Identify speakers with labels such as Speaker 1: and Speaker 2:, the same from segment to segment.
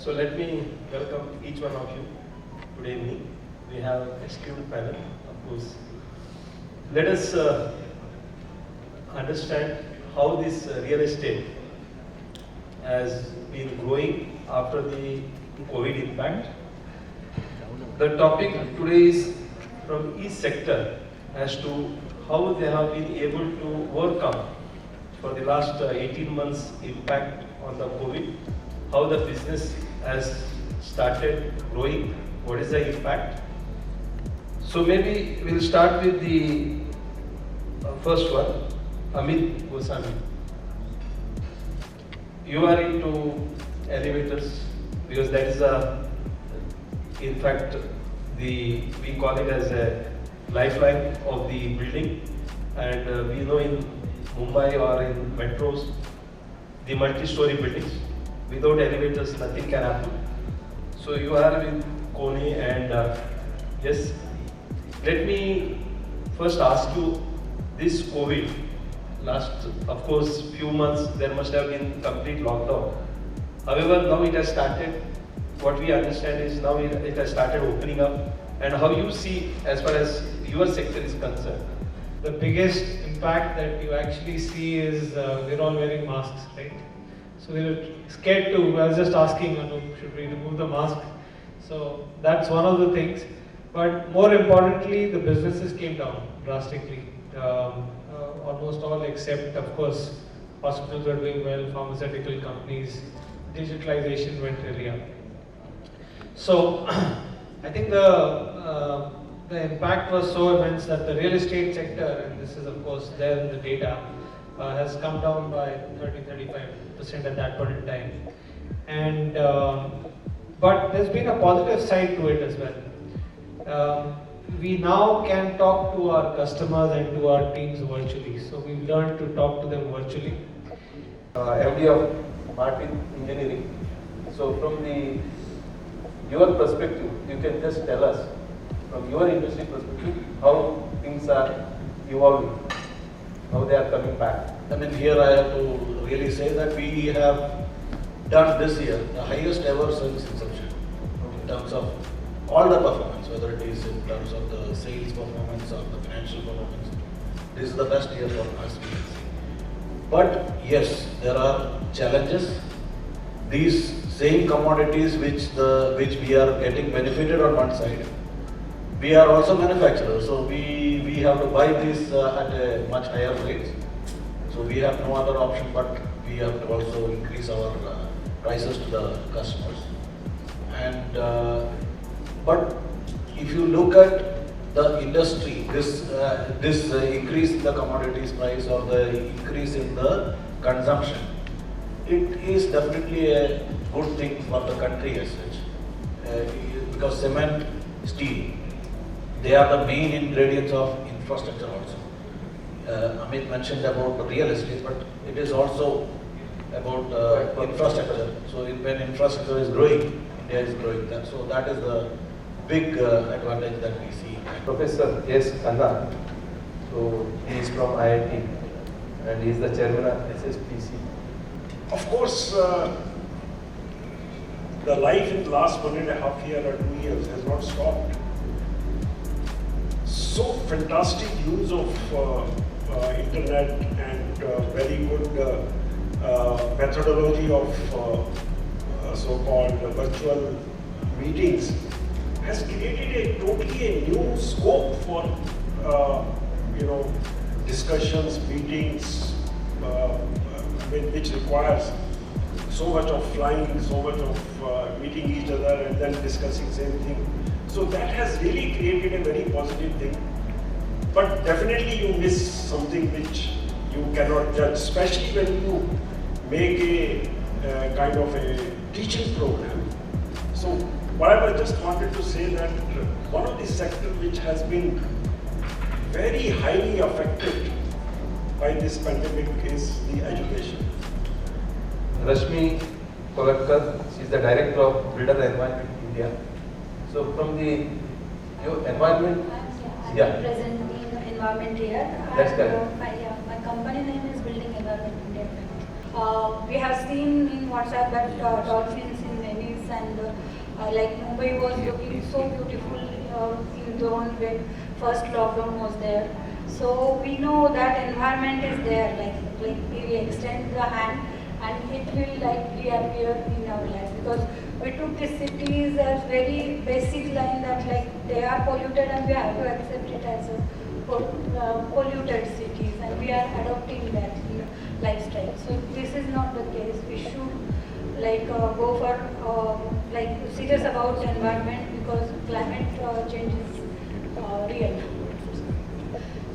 Speaker 1: So let me welcome each one of you today evening. We have an esteemed panel, of course. Let us understand how this real estate has been growing after the COVID impact. The topic today is from each sector as to how they have been able to overcome for the last 18 months impact on the COVID, how the business has started growing, what is the impact. So maybe we'll start with the first one, Amit Goswami. You are into elevators because that is in fact, we call it as a lifeline of the building, and we know in Mumbai or in metros, the multi-story buildings, without elevators nothing can happen. So you are with Kone, and yes, let me first ask you, this COVID, last of course few months there must have been complete lockdown. However, now it has started, what we understand is now it has started opening up, and how you see as far as your sector is concerned.
Speaker 2: The biggest impact that you actually see is we're all wearing masks, right? So we were scared to, I was just asking, should we remove the mask? So that's one of the things. But more importantly, the businesses came down drastically. Almost all except, of course, hospitals were doing well, pharmaceutical companies, digitalization went really up. So I think the impact was so immense that the real estate sector, and this is of course there in the data, has come down by 30-35% at that point in time. And but there's been a positive side to it as well. We now can talk to our customers and to our teams virtually. So we've learned to talk to them virtually.
Speaker 1: MD of Martin Engineering. So from your perspective, you can just tell us from your industry perspective how things are evolving, how they are coming back.
Speaker 3: I mean, here I have to really say that we have done this year the highest ever since inception in terms of all the performance, whether it is in terms of the sales performance or the financial performance. This is the best year for us. But yes, there are challenges. These same commodities which we are getting benefited on one side, we are also manufacturers, so we have to buy this at a much higher rate. So we have no other option, but we have to also increase our prices to the customers. And but if you look at the industry, this increase in the commodities price or the increase in the consumption, it is definitely a good thing for the country as such, because cement, steel, they are the main ingredients of infrastructure also. Amit mentioned about the real estate, but it is also about infrastructure. So when infrastructure is growing, India is growing. So that is the big advantage that we see.
Speaker 1: Professor S. Khanna, so he is from IIT and he is the chairman of SSPC.
Speaker 4: Of course, the life in the last 1.5 years or 2 years has not stopped. So fantastic use of internet and very good methodology of so-called virtual meetings has created totally a new scope for discussions, meetings, which requires so much of flying, so much of meeting each other and then discussing same thing. So that has really created a very positive thing. But definitely you miss something which you cannot judge, especially when you make a kind of a teaching program. So what I just wanted to say that one of the sectors which has been very highly affected by this pandemic is the education.
Speaker 1: Rashmi Kolatkar, she is the director of Builder Environment India. So from your environment,
Speaker 5: I'm representing environment here.
Speaker 1: That's correct.
Speaker 5: My company name is Building Environment India. We have seen in WhatsApp that dolphins in Venice and and like Mumbai was looking so beautiful in zone when first lockdown was there. So we know that environment is there, like we extend the hand and it will like reappear in our life, because we took these cities as very basic line that like they are polluted and we have to accept it as a polluted cities, and we are adopting that lifestyle. So this is not the case. We should like go for like serious about environment, because climate change is real.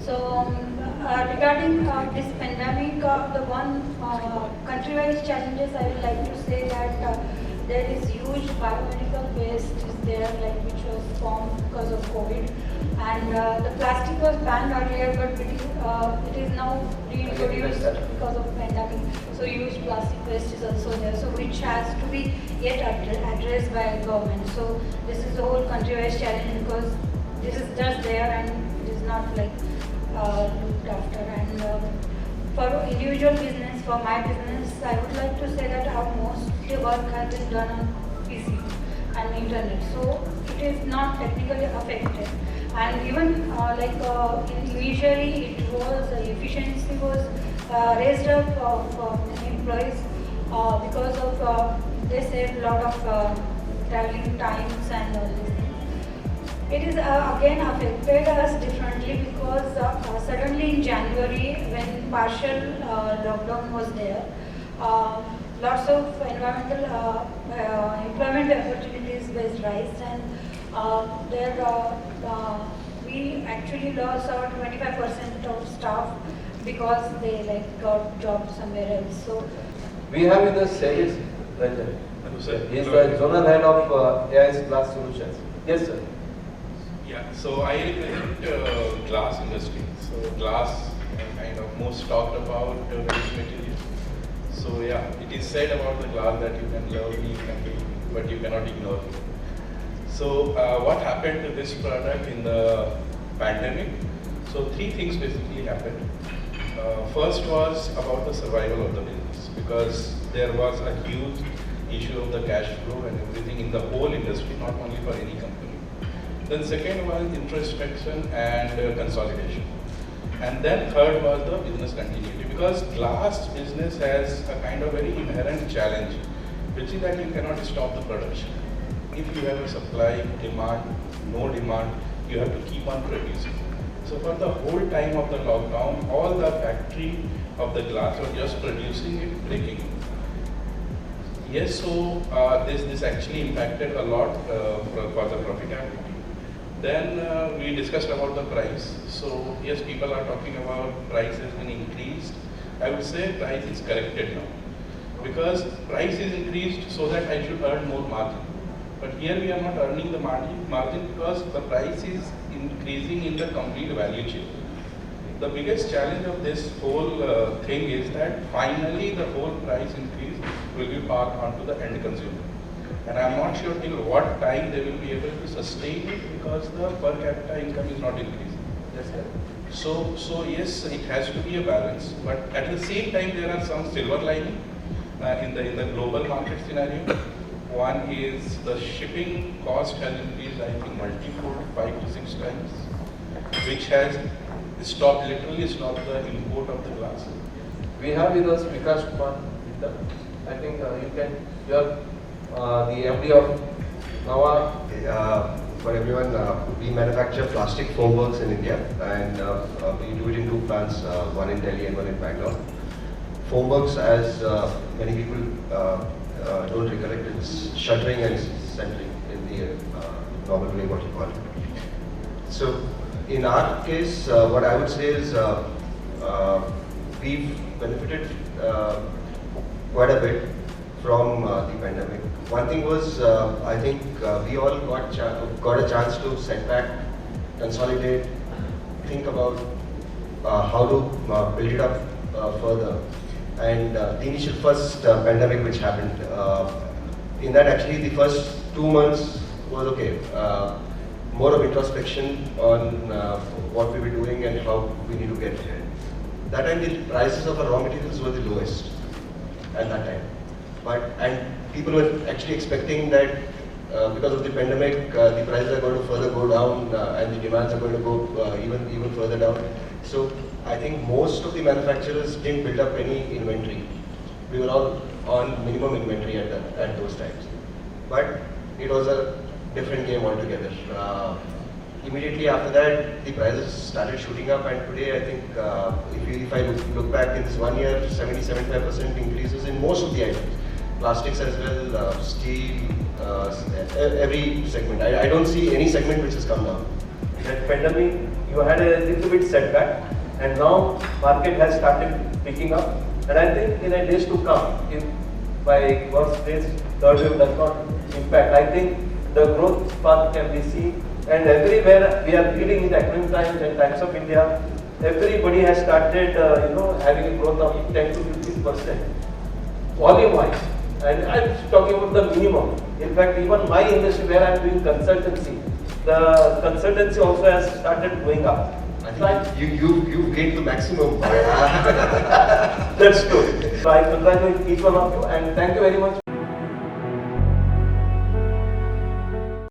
Speaker 5: So regarding this pandemic, the one country-wise challenges I would like to say that there is huge biomedical waste is there, like which was formed because of COVID, and the plastic was banned earlier, but it is now reintroduced because of pandemic. So huge plastic waste is also there, so which has to be yet addressed by government. So this is the whole country-wise challenge, because this is just there and it is not like looked after. And for individual business, for my business, I would like to say that our most work has been done on PC and internet, so it is not technically affected. And even initially it was efficiency was raised up of employees because of they saved a lot of traveling times and all these things. It is again affected us differently, because suddenly in January, when partial lockdown was there, lots of environmental employment opportunities was raised, and we actually lost our 25% of staff because they like got jobs somewhere else. So
Speaker 6: we have with us Sales Ranjan. He is the zonal head of AIS Glass Solutions. Yes, sir.
Speaker 7: Yeah, so I represent glass industry. So glass kind of most talked about waste material. So yeah, it is said about the glass that you can love me, but you cannot ignore me. So what happened to this product in the pandemic? So three things basically happened. First was about the survival of the business, because there was a huge issue of the cash flow and everything in the whole industry, not only for any company. Then second was introspection and consolidation. And then third was the business continuity, because glass business has a kind of very inherent challenge, which is that you cannot stop the production. If you have a supply, demand, no demand, you have to keep on producing. So for the whole time of the lockdown, all the factory of the glass were just producing it, breaking it. Yes, so this actually impacted a lot for the profitability. Then we discussed about the price. So yes, people are talking about price has been increased. I would say price is corrected now, because price is increased so that I should earn more margin. But here we are not earning the margin because the price is increasing in the complete value chain. The biggest challenge of this whole thing is that finally the whole price increase will be passed on to the end consumer. And I'm not sure till what time they will be able to sustain it, because the per capita income is not increasing.
Speaker 6: Yes, sir.
Speaker 7: So yes, it has to be a balance, but at the same time there are some silver lining in the global market scenario. One is the shipping cost has increased, I think, multifold, 5 to 6 times, which has literally stopped the import of the glass.
Speaker 6: We have with us Vikas Kumar. I think you are the MD of Nava.
Speaker 8: For everyone, we manufacture plastic foam works in India, and we do it in 2 plants, one in Delhi and one in Bangalore. Foam works, as many people don't recollect, it's shuttering and centering in the normal way, what you call it. So in our case, what I would say is we've benefited quite a bit from the pandemic. One thing was, I think we all got a chance to set back, consolidate, think about how to build it up further. And the initial first pandemic which happened, in that actually the first 2 months was okay. More of introspection on what we were doing and how we need to get ahead. That time the prices of our raw materials were the lowest at that time. and people were actually expecting that because of the pandemic, the prices are going to further go down and the demands are going to go even further down. So I think most of the manufacturers didn't build up any inventory. We were all on minimum inventory at those times. But it was a different game altogether. Immediately after that, the prices started shooting up, and today I think if I look back in this 1 year, 70-75% increases in most of the items. Plastics as well, steel, every segment. I don't see any segment which has come down.
Speaker 1: That pandemic, you had a little bit setback, and now market has started picking up. And I think in the days to come, if by God's grace, third wave does not impact, I think the growth path can be seen. And everywhere we are reading in the Economic Times and Times of India, everybody has started, having a growth of 10 to 15%, volume-wise. And I'm talking about the minimum. In fact, even my industry where I'm doing consultancy, the consultancy also has started going up.
Speaker 8: I think you've gained the maximum.
Speaker 1: That's true. So I congratulate each one of you and thank you very much.